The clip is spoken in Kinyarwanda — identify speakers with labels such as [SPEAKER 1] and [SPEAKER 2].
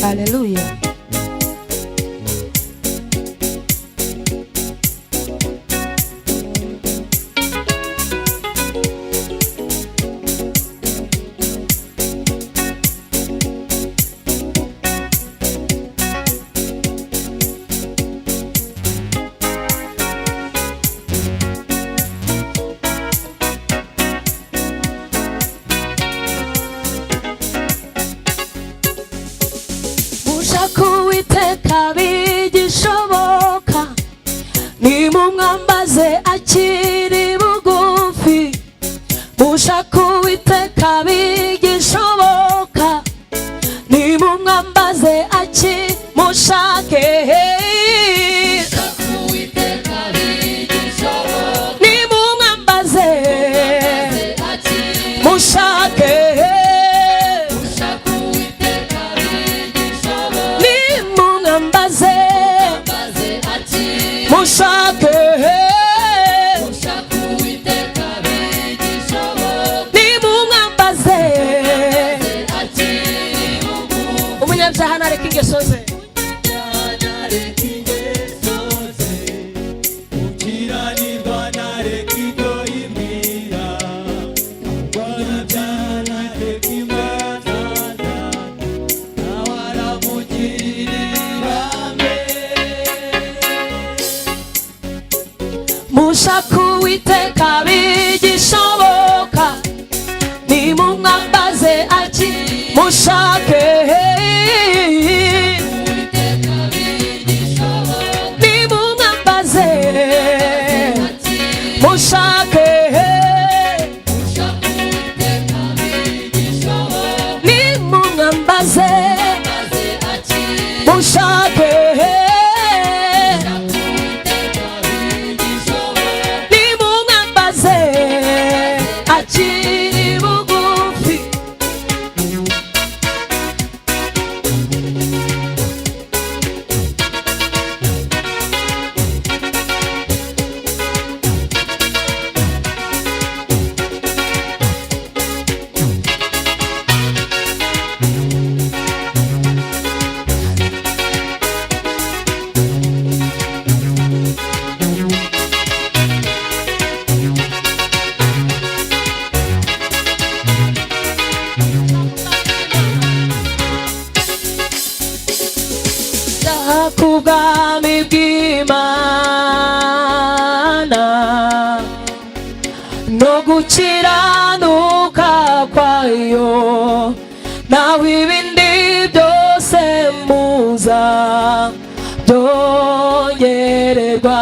[SPEAKER 1] Hallelujah. Kuiteka bigishoboka nimumwambaze akiri bugufi. Mushaka Uwiteka bigishoboka nimumwambaze akiri mushake. Nimumwambaze mushake. Mushake nimumwambaze umunyabyaha nareka ingeso ze.
[SPEAKER 2] ukiranirwa nareka ibyo yibwira. umunyabyaha nareka imanza nawe aramugirira ibambe.
[SPEAKER 1] Mushaka Uwiteka bigishoboka nimumwambaze akiri mushake. Nimumwambaze mushake. Nimumwambaze mushake. Akiri bugufi. Kubwami bw'Imana no gukiranuka kwayo, nawe ibindi byose muza byongererwa.